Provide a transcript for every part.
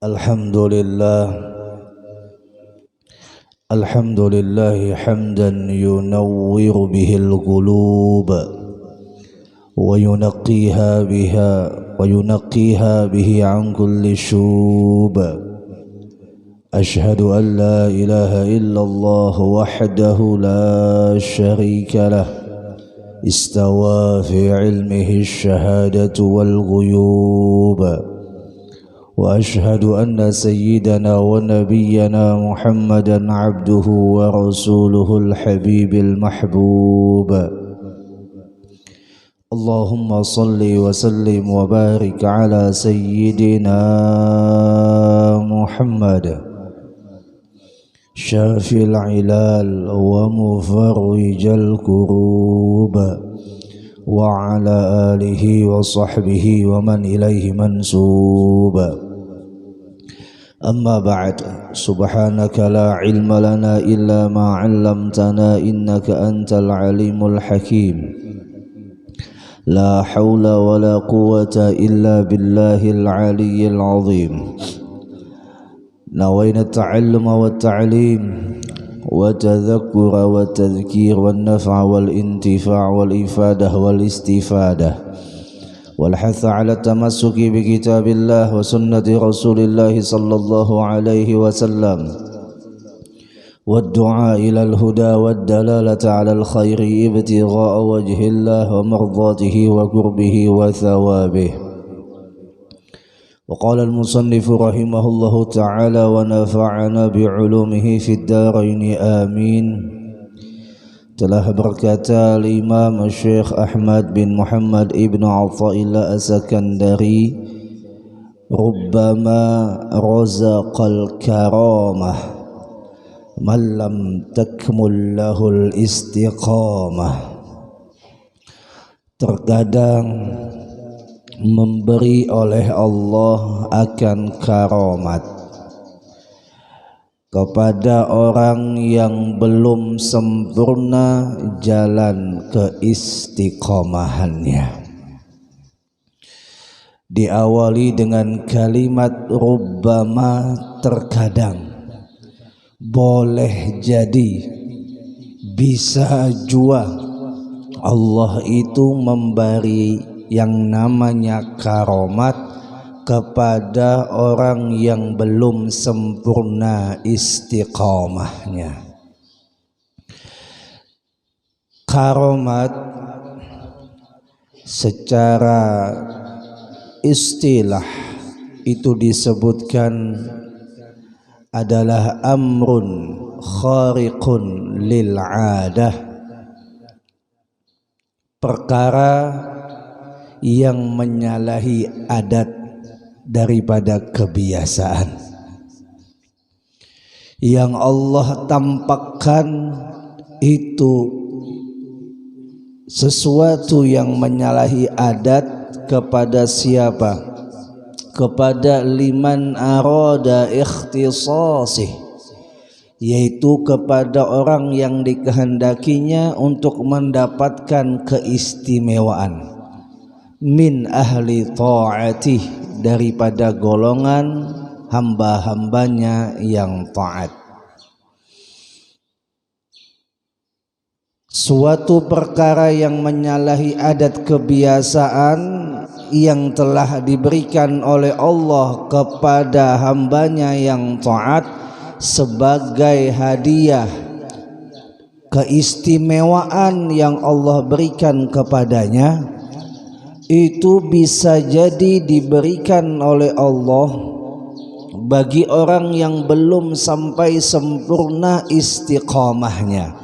Alhamdulillah hamdan yunawwir bihil qulub wa yunaqqiha bihi an kulli syub. Ashhadu an la ilaha illallah wahdahu la syarika lah, istawa fi ilmihi ash-shahadatu wal ghuyub. وأشهد أن سيدنا ونبينا محمدا عبده ورسوله الحبيب المحبوب. اللهم صل وسلم وبارك على سيدنا محمد شافي العلال ومفرج الكروب وعلى آله وصحبه ومن إليه منسوب. أما بعد، سبحانك لا علم لنا إلا ما علمتنا إنك أنت العليم الحكيم. لا حول ولا قوة إلا بالله العلي العظيم. نوينا التعلم والتعليم والتذكر والتذكير والنفع والانتفاع والإفادة والاستفادة والحث على التمسك بكتاب الله وسنة رسول الله صلى الله عليه وسلم والدعاء إلى الهدى والدلالة على الخير ابتغاء وجه الله ومرضاته وقربه وثوابه. وقال المصنف رحمه الله تعالى ونفعنا بعلومه في الدارين آمين. Telah berkata Imam Syekh Ahmad bin Muhammad ibn Athaillah As-Sakandari, rubbama razaqal karamah man lam takmul lahul istiqamah. Terkadang memberi oleh Allah akan karamat kepada orang yang belum sempurna jalan keistiqomahannya. Diawali dengan kalimat rubbama, terkadang, boleh jadi, bisa jua Allah itu memberi yang namanya karamat kepada orang yang belum sempurna istiqamahnya. Karamat secara istilah itu disebutkan adalah amrun khariqun lil 'adah, perkara yang menyalahi adat daripada kebiasaan, yang Allah tampakkan itu sesuatu yang menyalahi adat kepada siapa? Kepada liman arada ikhtisasih, yaitu kepada orang yang dikehendakinya untuk mendapatkan keistimewaan, min ahli ta'atih, daripada golongan hamba-hambanya yang taat. Suatu perkara yang menyalahi adat kebiasaan yang telah diberikan oleh Allah kepada hambanya yang taat sebagai hadiah, keistimewaan yang Allah berikan kepadanya, itu bisa jadi diberikan oleh Allah bagi orang yang belum sampai sempurna istiqamahnya.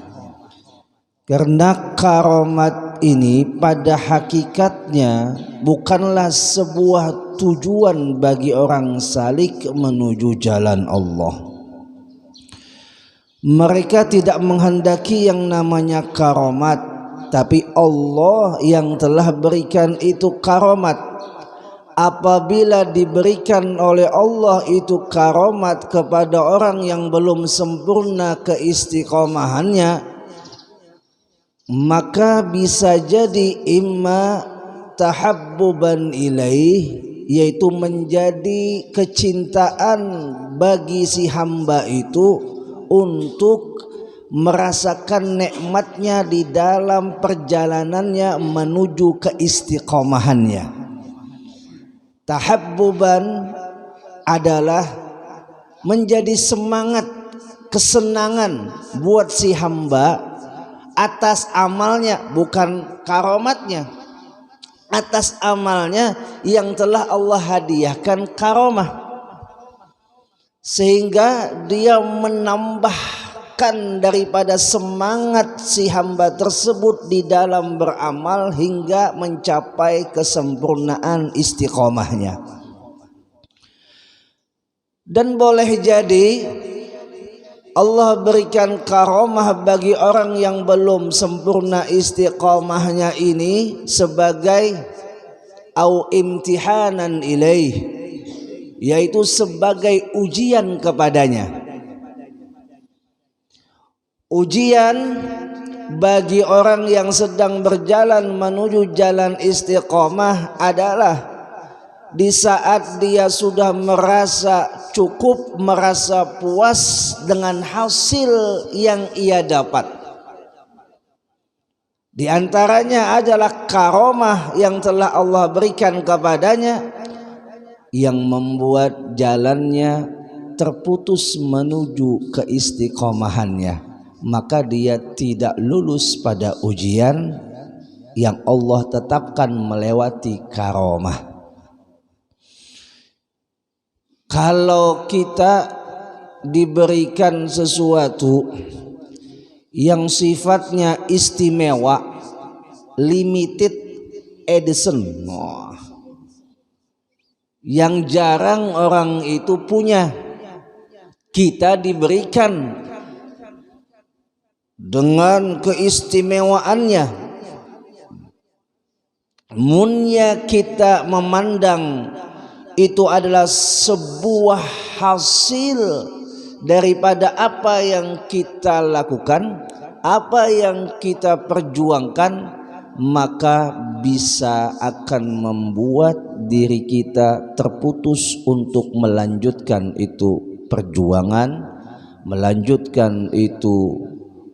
Karena karamat ini pada hakikatnya bukanlah sebuah tujuan bagi orang salik menuju jalan Allah. Mereka tidak menghendaki yang namanya karamat, tapi Allah yang telah berikan itu karamat. Apabila diberikan oleh Allah itu karamat kepada orang yang belum sempurna keistiqomahannya, maka bisa jadi imma tahabbuban ilaih yaitu menjadi kecintaan bagi si hamba itu untuk merasakan nikmatnya di dalam perjalanannya menuju keistiqomahannya. Tahabbuban adalah menjadi semangat, kesenangan buat si hamba atas amalnya, bukan karomatnya, atas amalnya yang telah Allah hadiahkan karomah, sehingga dia menambahkan daripada semangat si hamba tersebut di dalam beramal hingga mencapai kesempurnaan istiqomahnya. Dan boleh jadi Allah berikan karomah bagi orang yang belum sempurna istiqomahnya ini sebagai au imtihanan ilaih, yaitu sebagai ujian kepadanya. Ujian bagi orang yang sedang berjalan menuju jalan istiqomah adalah di saat dia sudah merasa cukup, merasa puas dengan hasil yang ia dapat. Di antaranya adalah karomah yang telah Allah berikan kepadanya yang membuat jalannya terputus menuju keistiqomahannya, maka dia tidak lulus pada ujian yang Allah tetapkan melewati karomah. Kalau kita diberikan sesuatu yang sifatnya istimewa, limited edition, yang jarang orang itu punya, kita diberikan dengan keistimewaannya, munnya kita memandang itu adalah sebuah hasil daripada apa yang kita lakukan, apa yang kita perjuangkan, maka bisa akan membuat diri kita terputus untuk melanjutkan itu perjuangan, melanjutkan itu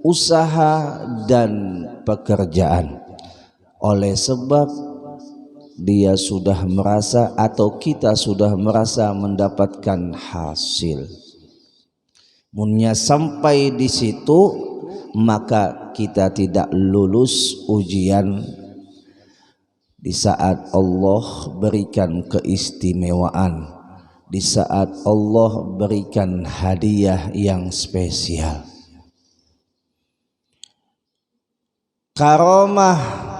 usaha dan pekerjaan. Oleh sebab dia sudah merasa atau kita sudah merasa mendapatkan hasil. Munnya sampai di situ, maka kita tidak lulus ujian di saat Allah berikan keistimewaan, di saat Allah berikan hadiah yang spesial. Karomah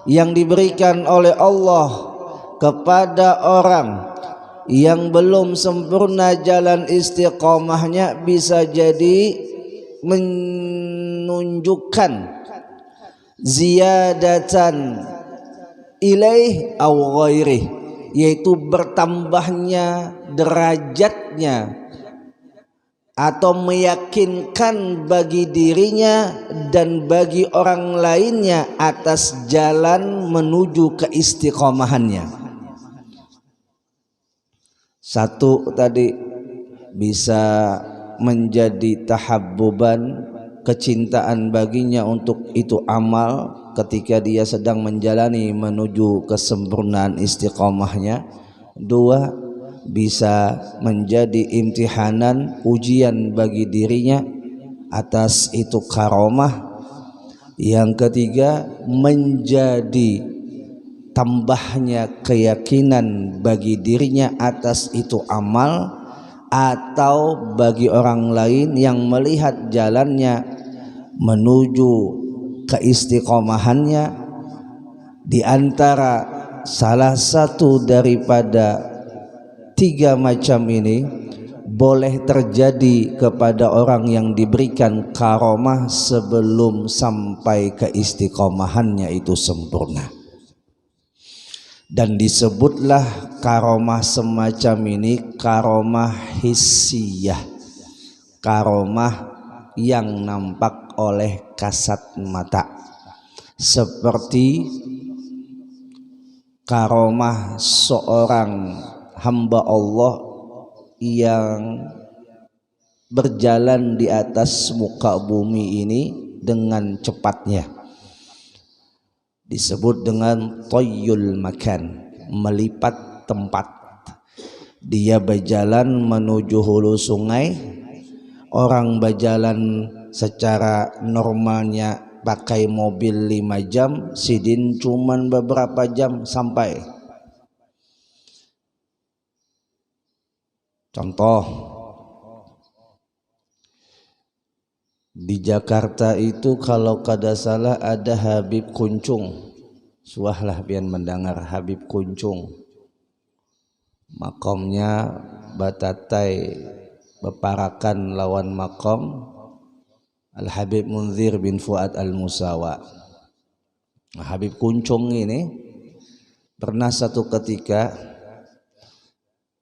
yang diberikan oleh Allah kepada orang yang belum sempurna jalan istiqomahnya bisa jadi menunjukkan ziyadatan ilaih aw ghairih, yaitu bertambahnya derajatnya atau meyakinkan bagi dirinya dan bagi orang lainnya atas jalan menuju keistiqomahannya. Satu tadi bisa menjadi tahabbuban, kecintaan baginya untuk itu amal ketika dia sedang menjalani menuju kesempurnaan istiqomahnya. Dua, bisa menjadi imtihanan, ujian bagi dirinya atas itu karomah. Yang ketiga, menjadi tambahnya keyakinan bagi dirinya atas itu amal, atau bagi orang lain yang melihat jalannya menuju keistiqomahannya. Di antara salah satu daripada tiga macam ini boleh terjadi kepada orang yang diberikan karomah sebelum sampai keistiqomahannya itu sempurna. Dan disebutlah karomah semacam ini karomah hissiyah, karomah yang nampak oleh kasat mata, seperti karomah seorang hamba Allah yang berjalan di atas muka bumi ini dengan cepatnya, disebut dengan tayyul makan, melipat tempat. Dia berjalan menuju hulu sungai, orang berjalan secara normalnya pakai mobil 5 jam, Sidin cuman beberapa jam sampai. Contoh, di Jakarta itu kalau kada salah ada Habib Kuncung. Suahlah pian mendengar Habib Kuncung. Makomnya batatai beparakan lawan makom Al-Habib Munzir bin Fuad Al-Musawa. Habib Kuncung ini pernah satu ketika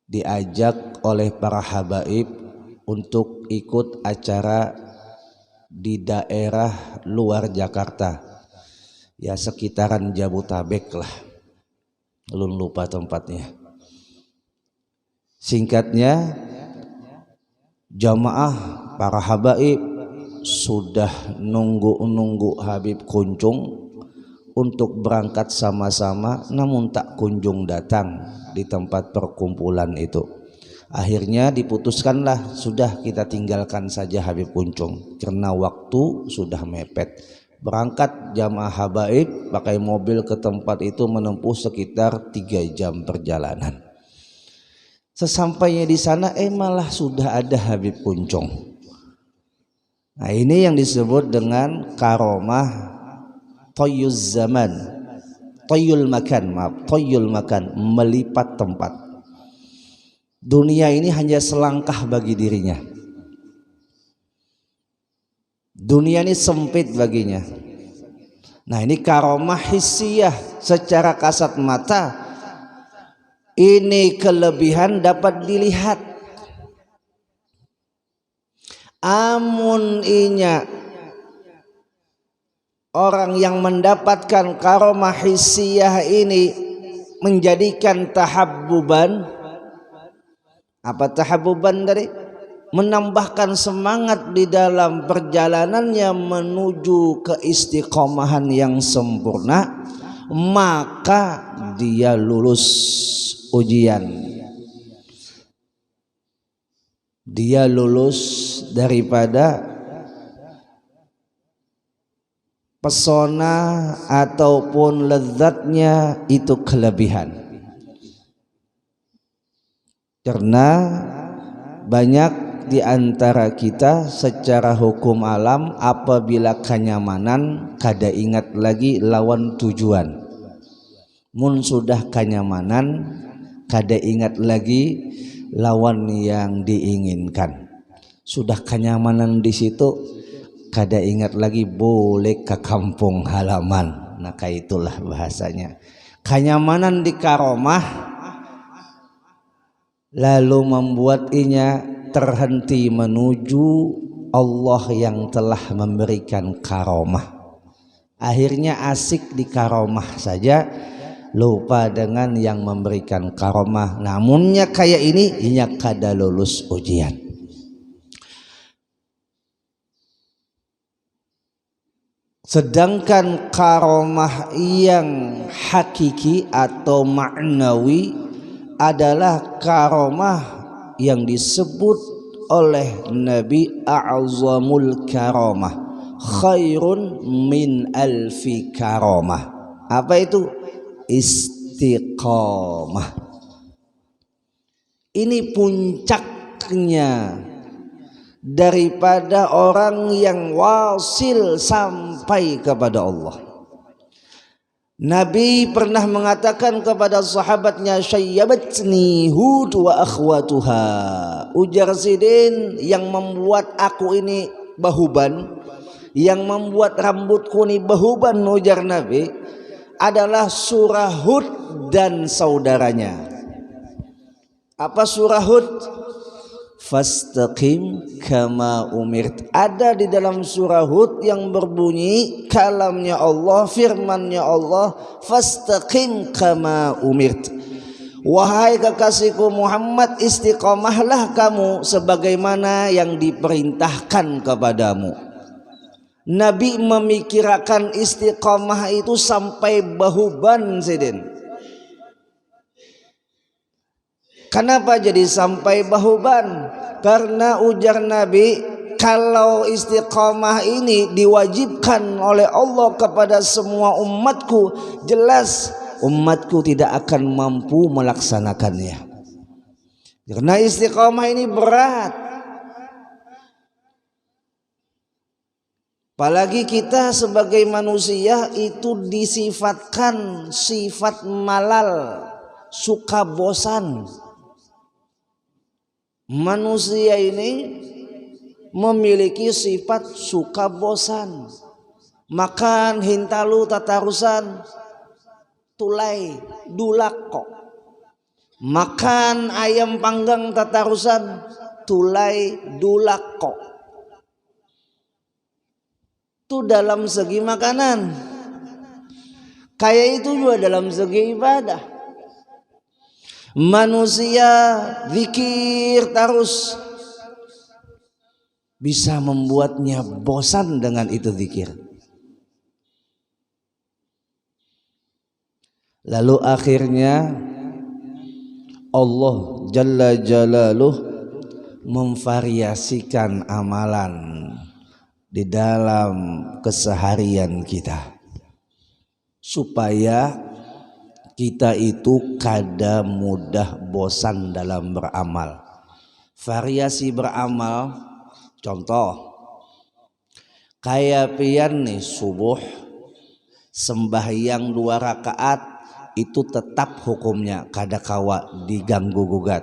diajak oleh para habaib untuk ikut acara di daerah luar Jakarta, ya sekitaran Jabotabek lah, belum lupa tempatnya. Singkatnya, jamaah para habaib sudah nunggu Habib Kuncung untuk berangkat sama-sama, namun tak kunjung datang di tempat perkumpulan itu. Akhirnya diputuskanlah, sudah kita tinggalkan saja Habib Kuncung karena waktu sudah mepet. Berangkat jamaah habaib pakai mobil ke tempat itu menempuh sekitar 3 jam perjalanan. Sesampainya di sana malah sudah ada Habib Kuncung. Nah, ini yang disebut dengan karomah tayyuz zaman, tayyul makan, melipat tempat. Dunia ini hanya selangkah bagi dirinya. Dunia ini sempit baginya. Nah, ini karomah hissiyah secara kasat mata. Ini kelebihan dapat dilihat. Amun inya orang yang mendapatkan karomah hissiyah ini menjadikan tahabbuban. Apa tahabbuban tadi? Menambahkan semangat di dalam perjalanannya menuju keistiqomahan yang sempurna, maka dia lulus ujian. Dia lulus daripada pesona ataupun lezatnya itu kelebihan. Karena banyak di antara kita secara hukum alam apabila kenyamanan kada ingat lagi lawan tujuan. Mun sudah kenyamanan kada ingat lagi lawan yang diinginkan. Sudah kenyamanan di situ kada ingat lagi boleh ke kampung halaman. Nah, kayak itulah bahasanya. Kenyamanan di karomah lalu membuat inya terhenti menuju Allah yang telah memberikan karomah. Akhirnya asik di karomah saja, lupa dengan yang memberikan karomah. Namunnya kayak ini inya kada lulus ujian. Sedangkan karomah yang hakiki atau ma'nawi adalah karomah yang disebut oleh Nabi a'zamul karamah, khairun min alfi karamah. Apa itu? Istiqamah. Ini puncaknya daripada orang yang wasil sampai kepada Allah. Nabi pernah mengatakan kepada sahabatnya, syayyabatni Hud wa akhwatuha. Ujar Sidin, yang membuat aku ini bahuban, yang membuat rambutku ini bahuban, ujar Nabi, adalah surah Hud dan saudaranya. Apa surah Hud? fastaqim kama umirt. Ada di dalam surah Hud yang berbunyi kalamnya Allah, firmannya Allah, fastaqim kama umirt. Wahai kekasihku Muhammad, istiqamahlah kamu sebagaimana yang diperintahkan kepadamu. Nabi memikirkan istiqamah itu sampai bahuban sidin. Kenapa jadi sampai bahuban? Karena ujar Nabi, kalau istiqamah ini diwajibkan oleh Allah kepada semua umatku, jelas umatku tidak akan mampu melaksanakannya. Karena istiqamah ini berat. Apalagi kita sebagai manusia itu disifatkan sifat malal, suka bosan. Manusia ini memiliki sifat suka bosan. Makan hintalu tatarusan, tulai dulak kok. Makan ayam panggang tatarusan, tulai dulak kok. Itu dalam segi makanan. Kayak itu juga dalam segi ibadah. Manusia zikir terus bisa membuatnya bosan dengan itu zikir. Lalu akhirnya Allah Jalla Jalaluh memvariasikan amalan di dalam keseharian kita supaya kita itu kada mudah bosan dalam beramal. Variasi beramal, contoh kayak pian nih subuh sembahyang 2 rakaat itu tetap hukumnya kada kawa diganggu gugat.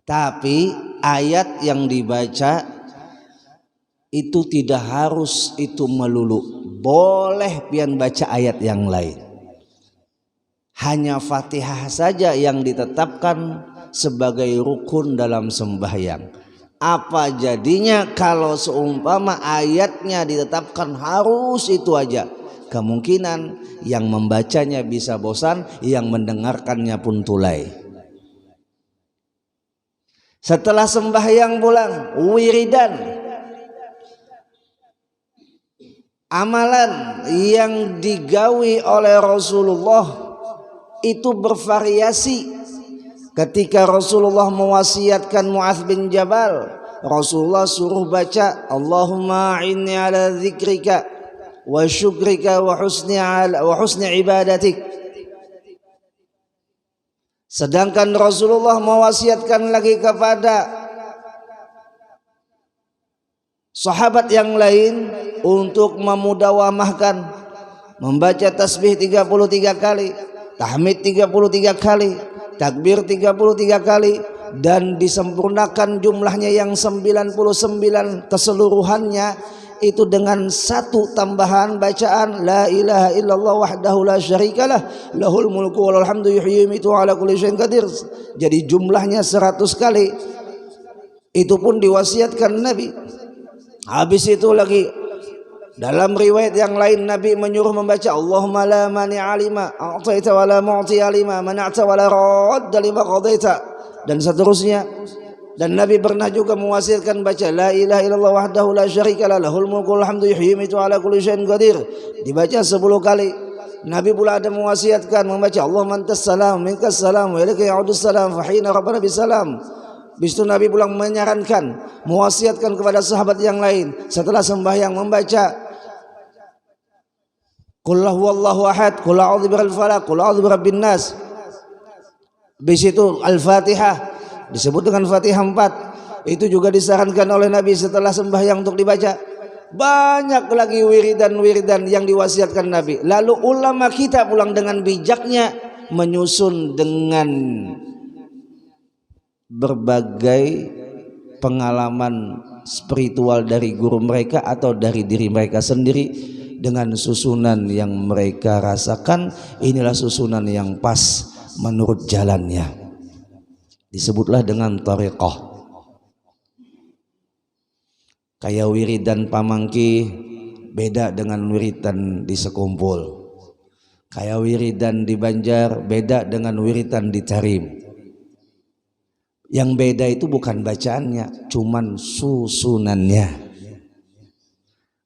Tapi ayat yang dibaca itu tidak harus itu melulu, boleh pian baca ayat yang lain. Hanya Fatihah saja yang ditetapkan sebagai rukun dalam sembahyang. Apa jadinya kalau seumpama ayatnya ditetapkan harus itu aja? Kemungkinan yang membacanya bisa bosan, yang mendengarkannya pun tulai. Setelah sembahyang pulang, wiridan, amalan yang digawi oleh Rasulullah itu bervariasi. Ketika Rasulullah mewasiatkan Mu'adz bin Jabal, Rasulullah suruh baca Allahumma inni ala dzikrika wa syukrika wa husni ibadatik. Sedangkan Rasulullah mewasiatkan lagi kepada sahabat yang lain untuk memudawamahkan membaca tasbih 33 kali, tahmid 33 kali, takbir 33 kali, dan disempurnakan jumlahnya yang 99 keseluruhannya itu dengan satu tambahan bacaan la ilaha illallah wahdahu la syarikalah lahul mulku walal hamdu yuhyi yumiitu ala kulli syai'in qadir. Jadi jumlahnya 100 kali. Itu pun diwasiatkan Nabi. Habis itu lagi dalam riwayat yang lain Nabi menyuruh membaca Allahumma la mani'a lima a'taita wa la mu'tiya lima mana'ta wa la radda lima qadaita, dan seterusnya. Dan Nabi pernah juga mewasiatkan baca la ilaha illallah wahdahu la syarikalah lahul mulku wal hamdu yuhyi yumiitu ala kulli syai'in qadir, dibaca 10 kali. Nabi pula ada mewasiatkan membaca Allahumma antas salam minkas salam wa ilaika ya'udus salam fa hina rabbana bisalam. Habis itu Nabi pula menyarankan, mewasiatkan kepada sahabat yang lain setelah sembahyang membaca Qul huwallahu ahad, Qul a'udzu birabbil falaq, Qul a'udzu birabbin nas. Habis itu Al-Fatihah disebut dengan Fatihah 4. Itu juga disarankan oleh Nabi setelah sembahyang untuk dibaca. Banyak lagi wiridan-wiridan yang diwasiatkan Nabi. Lalu ulama kita pulang dengan bijaknya menyusun dengan berbagai pengalaman spiritual dari guru mereka atau dari diri mereka sendiri, dengan susunan yang mereka rasakan. Inilah susunan yang pas menurut jalannya. Disebutlah dengan thariqah. Kayak wiridan pamangki beda dengan wiridan di sekumpul. Kayak wiridan di Banjar beda dengan wiridan di Tarim. Yang beda itu bukan bacaannya, cuman susunannya.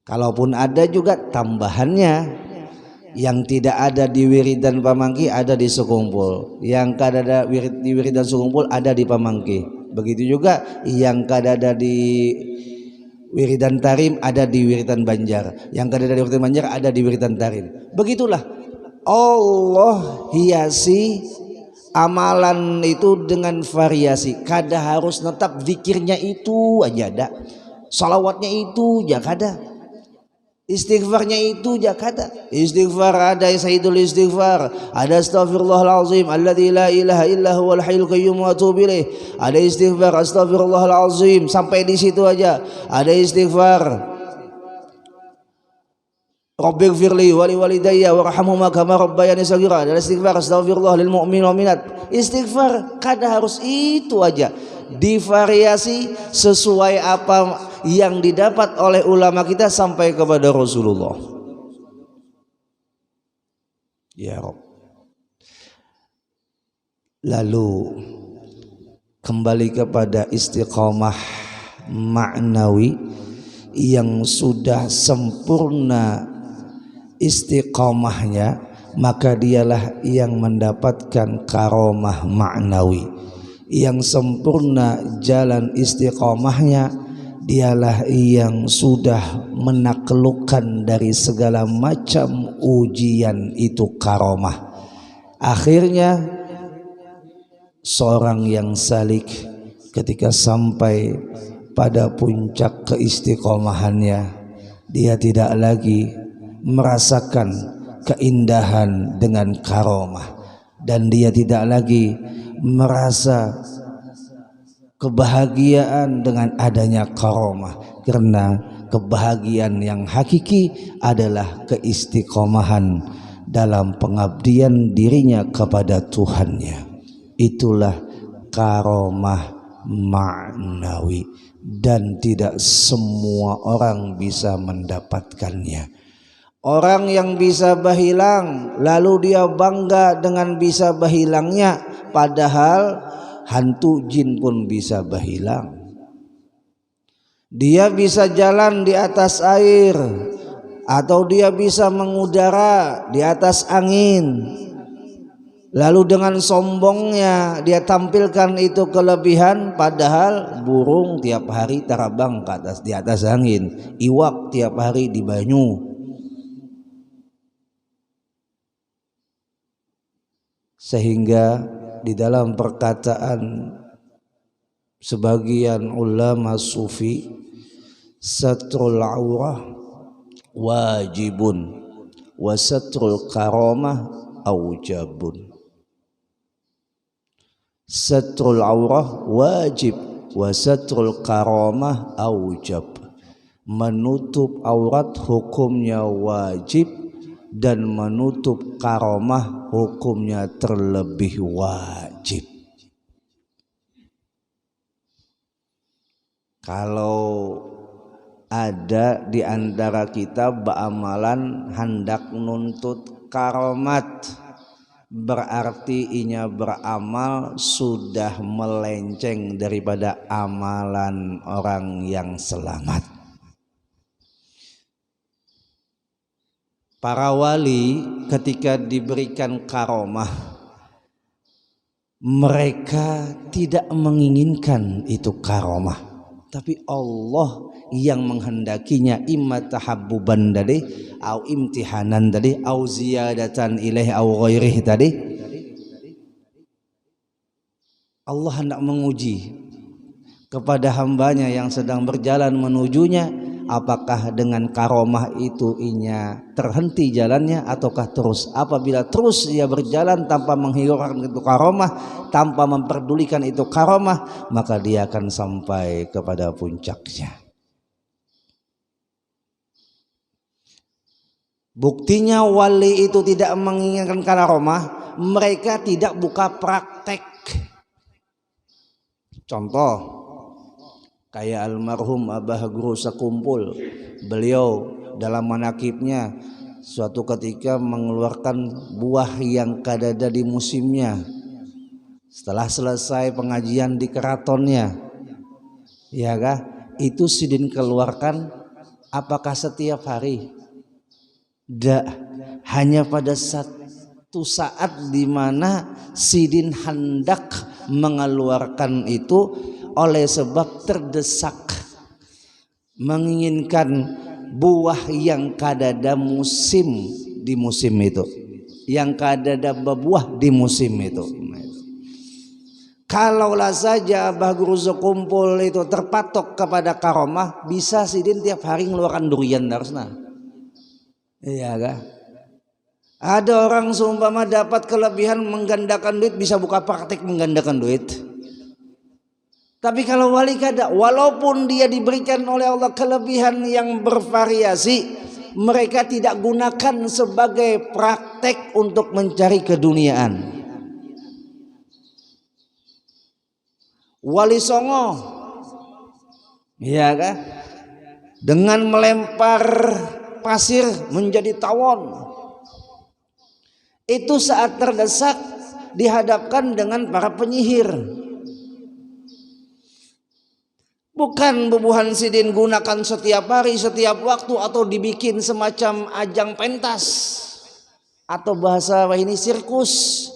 Kalaupun ada juga tambahannya. Yang tidak ada di wiridan pamangki ada di sekumpul. Yang kada ada di wiridan sekumpul ada di pamangki. Begitu juga yang kada ada di wiridan Tarim ada di wiridan Banjar. Yang kada ada di wiridan Banjar ada di wiridan Tarim. Begitulah Allah hiasi amalan itu dengan variasi. Kada harus tetap zikirnya itu aja ada, salawatnya itu ya kada, istighfarnya itu ya kada. Istighfar ada sayyidul istighfar, ada astaghfirullahalazim alladzi la ilaha illa huwal hayyul qayyum wa atubu ilaih. Ada istighfar astaghfirullahalazim sampai di situ aja. Ada istighfar Rabbighfirli wa liwalidayya warhamhuma kama rabbayani shaghira. Ada istighfar astaghfirullah lil mu'min wa minat. Istighfar kada harus itu aja, divariasi sesuai apa yang didapat oleh ulama kita sampai kepada Rasulullah. Ya Rabb. Lalu kembali kepada istiqamah ma'nawi yang sudah sempurna istiqamahnya, maka dialah yang mendapatkan karomah ma'nawi. Yang sempurna jalan istiqamahnya, dialah yang sudah menaklukkan dari segala macam ujian itu karomah. Akhirnya seorang yang salik ketika sampai pada puncak keistiqomahannya, dia tidak lagi merasakan keindahan dengan karomah, dan dia tidak lagi merasa kebahagiaan dengan adanya karomah, karena kebahagiaan yang hakiki adalah keistiqomahan dalam pengabdian dirinya kepada Tuhannya. Itulah karomah ma'nawi, dan tidak semua orang bisa mendapatkannya. Orang yang bisa berhilang lalu dia bangga dengan bisa berhilangnya, padahal hantu jin pun bisa berhilang. Dia bisa jalan di atas air, atau dia bisa mengudara di atas angin. Lalu dengan sombongnya dia tampilkan itu kelebihan, padahal burung tiap hari terbang ke atas di atas angin, iwak tiap hari di banyu. Sehingga di dalam perkataan sebagian ulama sufi, satrul aurah wajibun wa satrul karamah aujabun. Satrul aurah wajib wa satrul karamah aujab. Menutup aurat hukumnya wajib, dan menutup karomah hukumnya terlebih wajib. Kalau ada di antara kita beramalan hendak nuntut karomat, berarti inya beramal sudah melenceng daripada amalan orang yang selamat. Para wali ketika diberikan karomah, mereka tidak menginginkan itu karomah, tapi Allah yang menghendakinya, imma tahabbuban tadi, au imtihanan tadi, au ziyadatan ilaih au ghairih tadi. Allah hendak menguji kepada hambanya yang sedang berjalan menujunya, apakah dengan karomah itu inya terhenti jalannya ataukah terus. Apabila terus ia berjalan tanpa menghiraukan itu karomah, tanpa memperdulikan itu karomah, maka dia akan sampai kepada puncaknya. Buktinya wali itu tidak menginginkan karomah, mereka tidak buka praktek. Contoh, Kayak almarhum Abah Guru Sekumpul, beliau dalam manakibnya suatu ketika mengeluarkan buah yang kadada di musimnya. Setelah selesai pengajian di keratonnya, ya kah? Itu sidin keluarkan. Apakah setiap hari? Tidak, hanya pada satu saat di mana sidin hendak mengeluarkan itu oleh sebab terdesak, menginginkan buah yang kadada musim di musim itu, yang kadada berbuah di musim itu. Kalaulah saja Abah Guru Sekumpul itu terpatok kepada karomah, bisa sidin tiap hari ngeluarkan durian harusnya. Iya kah? Ada orang seumpama dapat kelebihan menggandakan duit, bisa buka praktik menggandakan duit. Tapi kalau wali kada, walaupun dia diberikan oleh Allah kelebihan yang bervariasi, mereka tidak gunakan sebagai praktek untuk mencari keduniaan. Wali Songo, ya kan? Dengan melempar pasir menjadi tawon, itu saat terdesak dihadapkan dengan para penyihir. Bukan bubuhan sidin gunakan setiap hari, setiap waktu, atau dibikin semacam ajang pentas atau bahasa ini sirkus.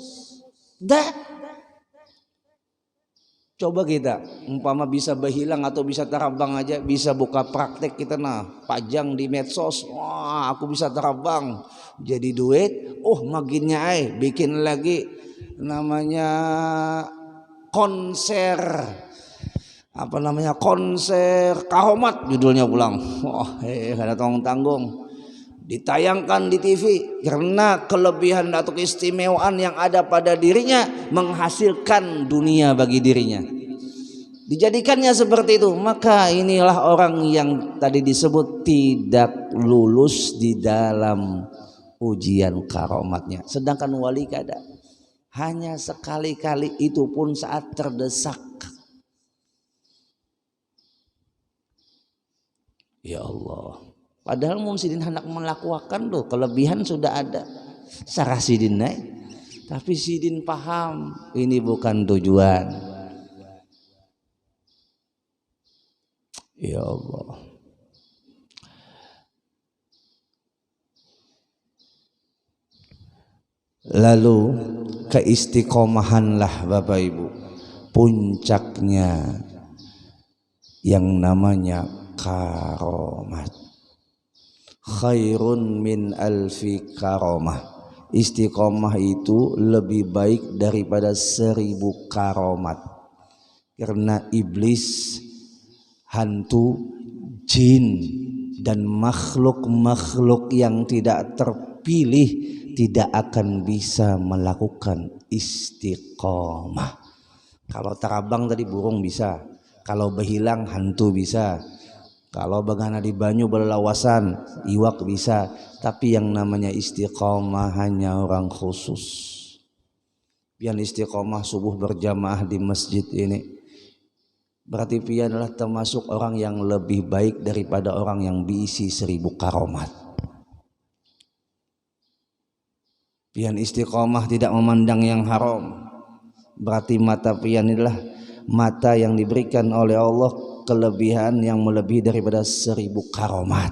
Dah. Coba kita umpama bisa berhilang atau bisa terbang aja, bisa buka praktek kita pajang di medsos. Wah, aku bisa terbang jadi duit. Oh, maginnya bikin lagi namanya konser, apa namanya, konser kahomat judulnya pulang. Wah, ada tanggung-tanggung, ditayangkan di TV karena kelebihan atau keistimewaan yang ada pada dirinya menghasilkan dunia bagi dirinya, dijadikannya seperti itu. Maka inilah orang yang tadi disebut tidak lulus di dalam ujian karomatnya. Sedangkan wali kada, hanya sekali-kali, itu pun saat terdesak. Ya Allah, padahal mun sidin hendak melakukan tuh kelebihan sudah ada sarah sidin naik, tapi sidin paham ini bukan tujuan. Ya Allah, lalu keistiqomahanlah Bapak Ibu, puncaknya yang namanya karomat. Khairun min alfi karomah. Istiqomah itu lebih baik daripada 1000 karomat. Karena iblis, hantu, jin, dan makhluk-makhluk yang tidak terpilih tidak akan bisa melakukan istiqomah. Kalau terbang tadi burung bisa, kalau berhilang hantu bisa, kalau bagana di banyu berlawasan iwak bisa. Tapi yang namanya istiqomah hanya orang khusus. Pian istiqomah subuh berjamaah di masjid ini, berarti pian adalah termasuk orang yang lebih baik daripada orang yang diisi 1000 karomat. Pian istiqomah tidak memandang yang haram, berarti mata pian adalah mata yang diberikan oleh Allah kelebihan yang melebihi daripada 1000 karomat.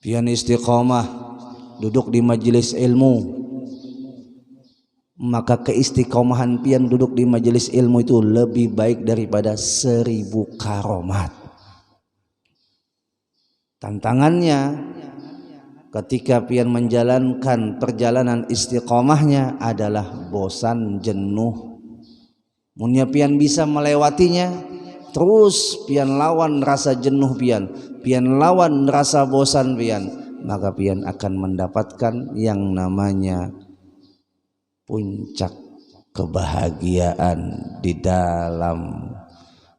Pian istiqomah duduk di majelis ilmu, maka keistiqomahan pian duduk di majelis ilmu itu lebih baik daripada 1000 karomat. Tantangannya ketika pian menjalankan perjalanan istiqomahnya adalah bosan, jenuh. Munya pian bisa melewatinya, terus pian lawan rasa jenuh pian lawan rasa bosan pian, maka pian akan mendapatkan yang namanya puncak kebahagiaan di dalam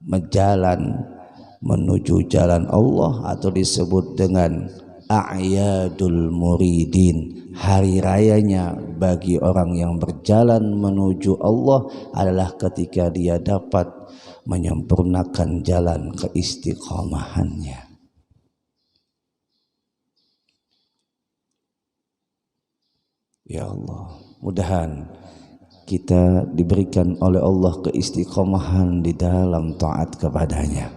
menjalan menuju jalan Allah, atau disebut dengan a'yadul muridin, hari rayanya bagi orang yang berjalan menuju Allah adalah ketika dia dapat menyempurnakan jalan keistiqomahannya. Ya Allah, mudahan kita diberikan oleh Allah keistiqomahan di dalam taat kepadanya.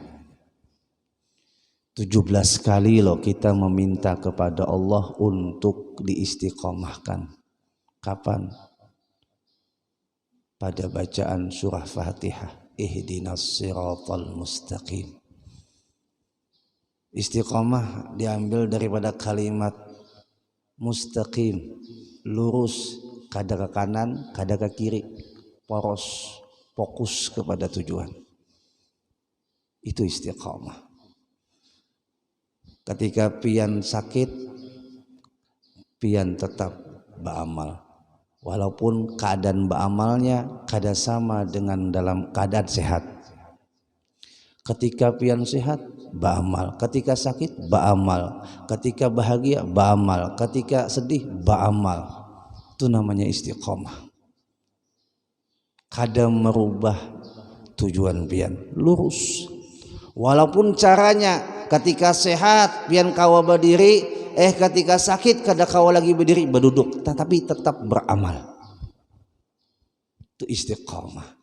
17 kali loh kita meminta kepada Allah untuk diistiqomahkan. Kapan? Pada bacaan surah Fatihah, ihdinas siratal mustaqim. Istiqomah diambil daripada kalimat mustaqim, lurus, kada ke kanan, kada ke kiri, poros, fokus kepada tujuan. Itu istiqomah. Ketika pian sakit, pian tetap beramal, walaupun keadaan beramalnya kada sama dengan dalam keadaan sehat. Ketika pian sehat, beramal. Ketika sakit, beramal. Ketika bahagia, beramal. Ketika sedih, beramal. Itu namanya istiqomah. Kada merubah tujuan pian, lurus. Walaupun caranya ketika sehat pian kawa berdiri, ketika sakit kada kawa lagi berdiri, berduduk, tetapi tetap beramal. Itu istiqomah.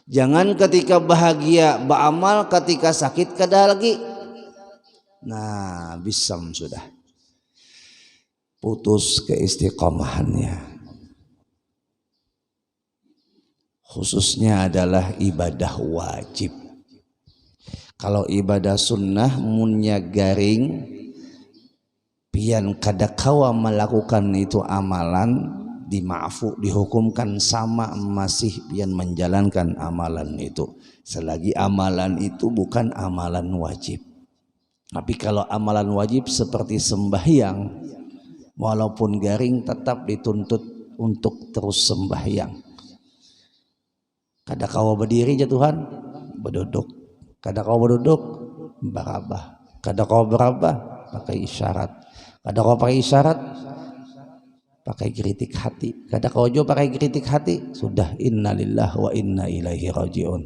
Jangan ketika bahagia beramal, ketika sakit kada lagi. Nah, bisam sudah. Putus keistiqomahannya. Khususnya adalah ibadah wajib. Kalau ibadah sunnah munnya garing, pian kada kawa melakukan itu amalan, dimaafu, dihukumkan sama masih pian menjalankan amalan itu, selagi amalan itu bukan amalan wajib. Tapi kalau amalan wajib seperti sembahyang, walaupun garing tetap dituntut untuk terus sembahyang. Kada kawa berdiri jatuhan, berduduk. Kada kawa berduduk, berabah. Kada kawa berabah, pakai isyarat. Kada kawa pakai isyarat, pakai geritik hati. Kada kawa jo pakai geritik hati, sudah innalillahi wa inna ilaihi rajiun.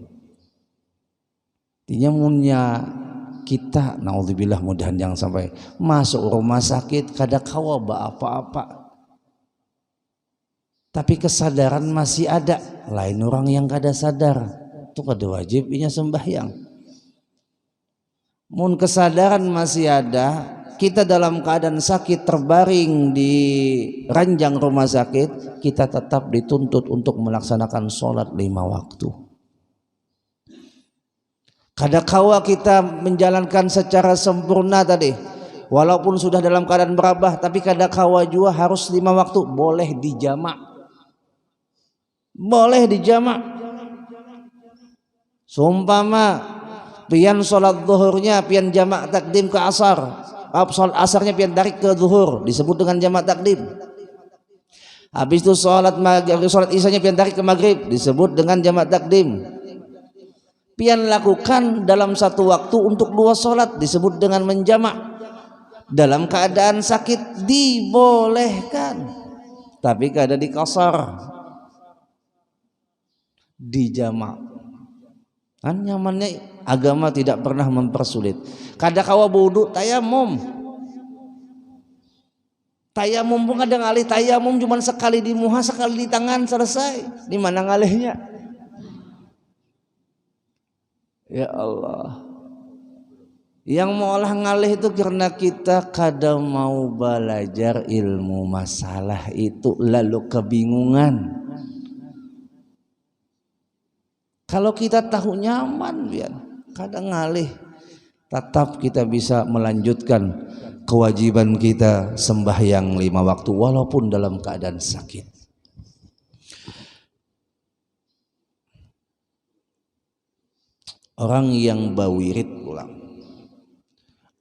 Artinya munnya kita, naudzubillah, mudahan jangan sampai masuk rumah sakit kada kawa apa-apa. Tapi kesadaran masih ada. Lain orang yang kada sadar, itu kada wajib inya sembahyang. Mun kesadaran masih ada, kita dalam keadaan sakit terbaring di ranjang rumah sakit, kita tetap dituntut untuk melaksanakan sholat 5 waktu. Kada kawa kita menjalankan secara sempurna tadi, walaupun sudah dalam keadaan berabah, tapi kada kawa juga harus 5 waktu. Boleh dijamak, boleh dijamak. Sumpama pian sholat zuhurnya pian jamak takdim ke asar, sholat asarnya pian tarik ke zuhur, disebut dengan jamak takdim. Habis itu sholat isanya pian tarik ke maghrib, disebut dengan jamak takdim. Pian lakukan dalam satu waktu untuk 2 sholat, disebut dengan menjamak. Dalam keadaan sakit dibolehkan, tapi kada dikasar, dijamak. Kan nyamannya agama tidak pernah mempersulit. Kada kawa wudu, tayamum. Tayamum pun kadang ngalih, tayamum cuma sekali di muha, sekali di tangan, selesai. Di mana ngalihnya? Ya Allah. Yang mau olah ngalih itu karena kita kada mau belajar ilmu masalah itu, lalu kebingungan. Kalau kita tahu nyaman, biar kadang ngalih, tetap kita bisa melanjutkan kewajiban kita sembahyang 5 waktu walaupun dalam keadaan sakit. Orang yang bawirid pulang,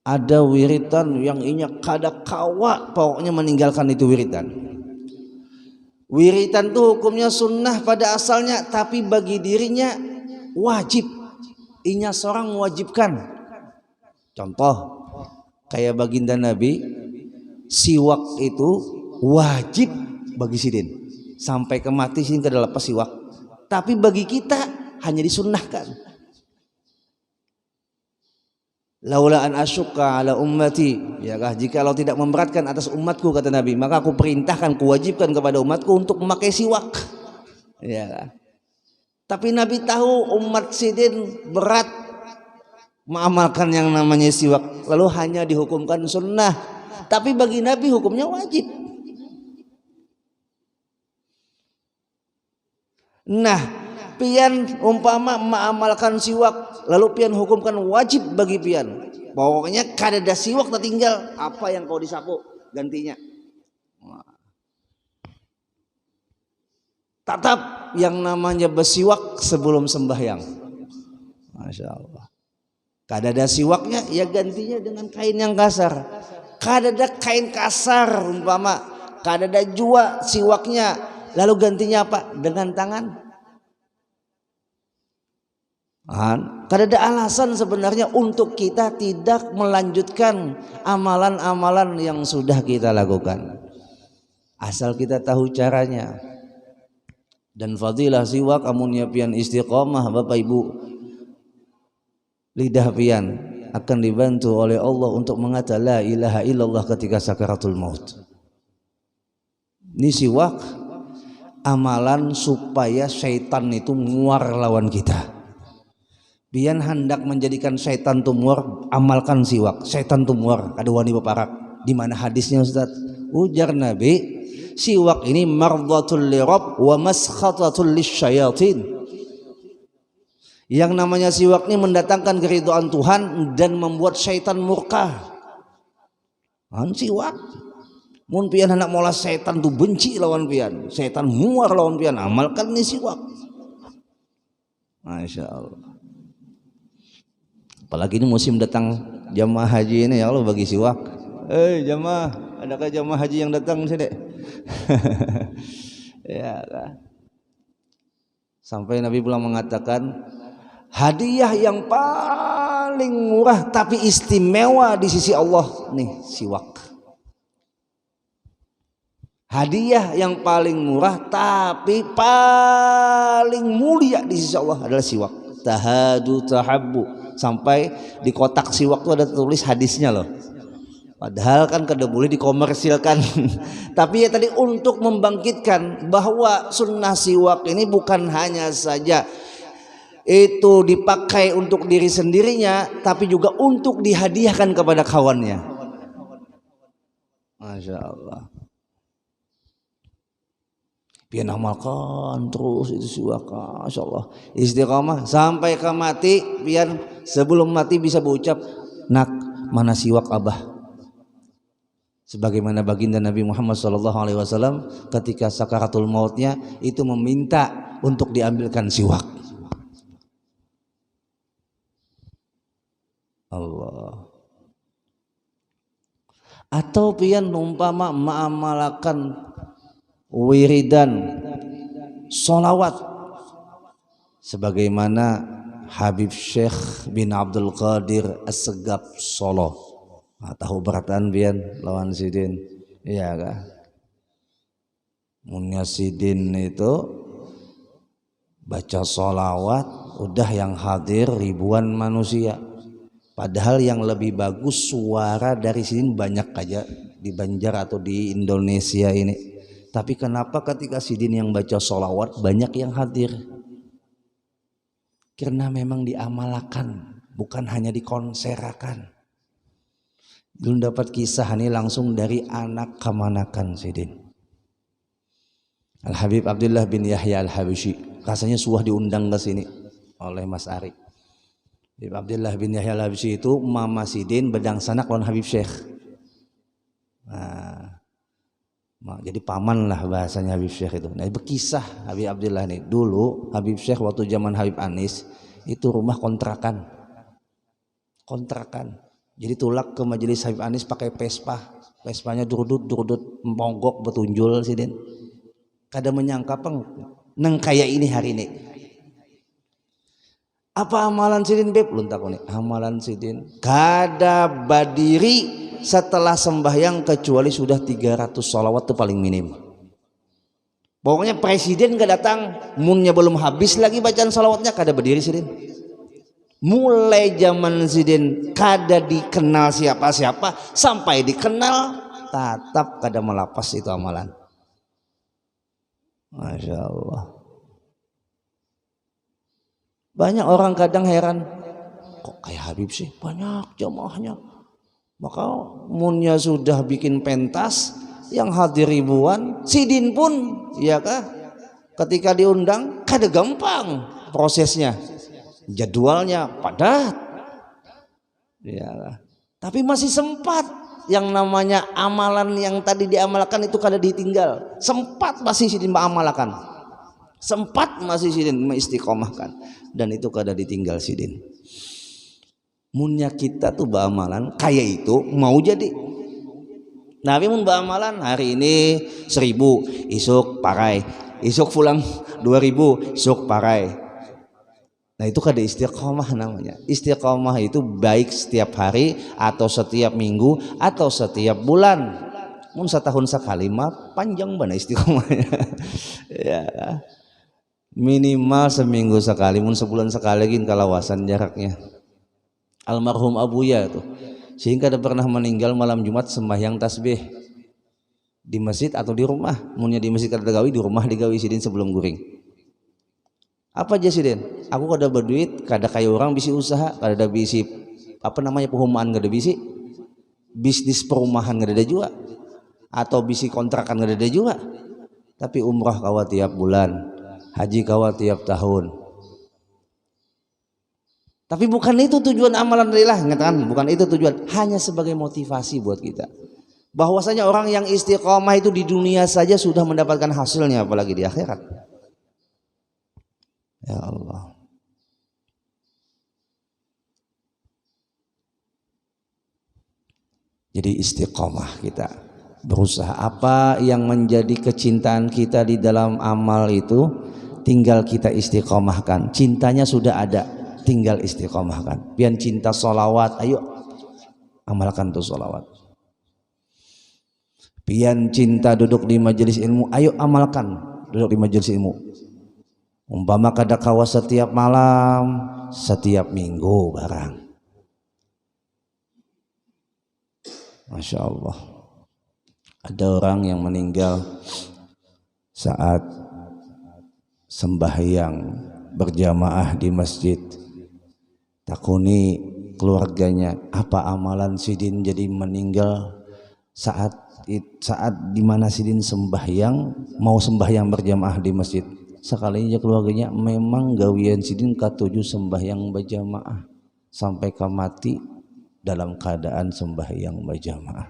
ada wiritan yang inya kada kawa pokoknya meninggalkan itu wiritan. Wiritan itu hukumnya sunnah pada asalnya, tapi bagi dirinya wajib. Inya seorang mewajibkan. Contoh, kayak baginda Nabi, siwak itu wajib bagi Sidin. Sampai ke mati Sidin kada lepas siwak. Tapi bagi kita hanya disunnahkan. Laula an asyqa ala ummati, ya kah, jika Allah tidak memberatkan atas umatku kata Nabi, maka aku perintahkan, kuwajibkan kepada umatku untuk memakai siwak. Ya kah? Tapi Nabi tahu umat Sidin berat mengamalkan yang namanya siwak, lalu hanya dihukumkan sunnah. Tapi bagi Nabi hukumnya wajib. Nah, pian umpama mengamalkan siwak, lalu pian hukumkan wajib bagi pian. Pokoknya kada ada siwak tertinggal, apa yang kau disapu gantinya. Tetap yang namanya bersiwak sebelum sembahyang. Masya Allah. Kada ada siwaknya, ya gantinya dengan kain yang kasar. Kada ada kain kasar umpama, kada ada jua siwaknya, lalu gantinya apa? Dengan tangan. Kada ada alasan sebenarnya untuk kita tidak melanjutkan amalan-amalan yang sudah kita lakukan, asal kita tahu caranya. Dan fadilah siwak amunnya pian istiqomah Bapak Ibu, lidah pian akan dibantu oleh Allah untuk mengata la ilaha illallah ketika sakaratul maut. Ini siwak amalan supaya syaitan itu muar lawan kita. Pian hendak menjadikan syaitan itu muar, amalkan siwak. Syaitan itu muar, ada wani beparak. Di mana hadisnya Ustaz? Ujar Nabi, siwak ini mardhatul lirabb wa maskhatatul lisyayatin. Yang namanya siwak ini mendatangkan keridhaan Tuhan dan membuat syaitan murka. Siwak mun pian hendak molas syaitan tu benci lawan pian, syaitan muar lawan pian, amalkan ni siwak. Masya Allah. Apalagi ini musim datang jamaah haji ini, ya Allah bagi siwak. Jamaah, adakah jamaah haji yang datang sini? Ya lah. Sampai Nabi pulang mengatakan, hadiah yang paling murah tapi istimewa di sisi Allah nih siwak. Hadiah yang paling murah tapi paling mulia di sisi Allah adalah siwak. Tahadu tahabbu. Sampai di kotak siwak itu ada tulis hadisnya loh. Padahal kan kada boleh dikomersilkan. Tapi ya tadi untuk membangkitkan bahwa sunnah siwak ini bukan hanya saja itu dipakai untuk diri sendirinya, tapi juga untuk dihadiahkan kepada kawannya. Masya Allah. Pian amalkan terus itu siwak, Masya Allah. Istiqamah sampai ke mati. Pian sebelum mati bisa berucap, nak mana siwak abah? Sebagaimana baginda Nabi Muhammad SAW ketika sakaratul mautnya itu meminta untuk diambilkan siwak. Allah. Atau pian umpama mengamalkan wiridan solawat sebagaimana Habib Syekh bin Abdul Qadir As-Segaf Solo. Tahu beratan pian lawan Sidin, iya kah? Munya Sidin itu baca solawat udah yang hadir ribuan manusia. Padahal yang lebih bagus suara dari sini banyak aja di Banjar atau di Indonesia ini. Tapi kenapa ketika Sidin yang baca sholawat banyak yang hadir? Karena memang diamalkan, bukan hanya dikonserakan. Belum dapat kisah ini langsung dari anak kemanakan Sidin. Al-Habib Abdullah bin Yahya Al-Habsyi. Rasanya suah diundang ke sini oleh Mas Ari. Abdullah bin Yahya Al-Habsyi itu mama Sidin bedang sanak lawan Habib Syekh. Jadi paman lah bahasanya Habib Syekh itu. Nah, berkisah Habib Abdullah ini. Dulu Habib Syekh waktu zaman Habib Anis itu rumah kontrakan. Jadi tulak ke majelis Habib Anis pakai Vespa. Vespanya durudut monggok betunjul Sidin. Kada menyangka neng kayak ini hari ini. Apa amalan sidin beb? Ulun takoni amalan sidin kada badiri setelah sembahyang kecuali sudah 300 sholawat itu paling minim. Pokoknya presiden gak datang, munnya belum habis lagi bacaan sholawatnya kada berdiri sidin. Mulai zaman sidin kada dikenal siapa-siapa sampai dikenal tetap kada melapas itu amalan. Masya Allah. Banyak orang kadang heran, kok kayak Habib sih banyak jamaahnya. Maka munnya sudah bikin pentas yang hadir ribuan, sidin pun ya kah ketika diundang kada gampang prosesnya, jadwalnya padat ya, tapi masih sempat yang namanya amalan yang tadi diamalkan itu kada ditinggal, sempat masih sidin mengamalkan, sempat masih sidin mengistiqomahkan, dan itu kada ditinggal sidin. Munnya kita tuh beramalan kayak itu mau jadi. Nabi mun beramalan hari ini 1000, isuk pakai, isuk pulang 2000, isuk pakai. Nah itu kada istiqomah namanya. Istiqomah itu baik setiap hari atau setiap minggu atau setiap bulan. Mun setahun sekali mah panjang banget istiqomahnya. Ya. Minimal seminggu sekali, mun sebulan sekali lagi kalawasan jaraknya. Almarhum Abuya tuh sehingga ada pernah meninggal malam Jumat sembahyang tasbih di masjid atau di rumah. Munnya di masjid kada gawi, di rumah digawi sidin sebelum guring. Apa aja sidin? Aku kada berduit, kada kayak orang bisi usaha, kada ada bisi apa namanya perumahan, kada bisi bisnis perumahan, kada ada juga, atau bisi kontrakan kada ada juga. Tapi umrah kawa tiap bulan, haji kawa tiap tahun. Tapi bukan itu tujuan amalan lillah, ngatakan bukan itu tujuan, hanya sebagai motivasi buat kita. Bahwasanya orang yang istiqomah itu di dunia saja sudah mendapatkan hasilnya, apalagi di akhirat. Ya Allah. Jadi istiqomah kita, berusaha apa yang menjadi kecintaan kita di dalam amal itu tinggal kita istiqomahkan. Cintanya sudah ada, tinggal istiqomahkan. Pian cinta sholawat, ayo amalkan tuh sholawat. Pian cinta duduk di majelis ilmu, ayo amalkan duduk di majelis ilmu. Umpama kada kawa setiap malam, setiap minggu barang. Masya Allah. Ada orang yang meninggal saat sembahyang berjamaah di masjid. Takuni keluarganya, apa amalan sidin jadi meninggal saat dimana sidin sembahyang, mau sembahyang berjamaah di masjid. Sekalinya keluarganya memang gawian sidin katuju sembahyang berjamaah sampai ke mati dalam keadaan sembahyang berjamaah.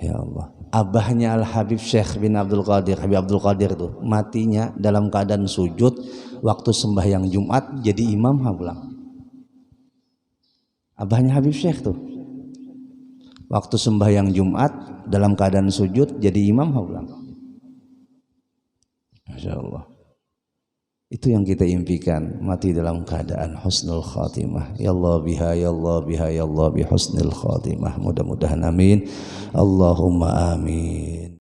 Ya Allah, abahnya Al Habib Syekh bin Abdul Qadir, Habib Abdul Qadir itu matinya dalam keadaan sujud waktu sembahyang Jumat jadi imam pulang. Abahnya Habib Syekh tuh waktu sembahyang Jumat dalam keadaan sujud jadi imam pulang. Masya Allah. Itu yang kita impikan, mati dalam keadaan husnul khatimah. Ya Allah biha, ya Allah biha, ya Allah bi husnul khatimah. Mudah-mudahan amin. Allahumma amin.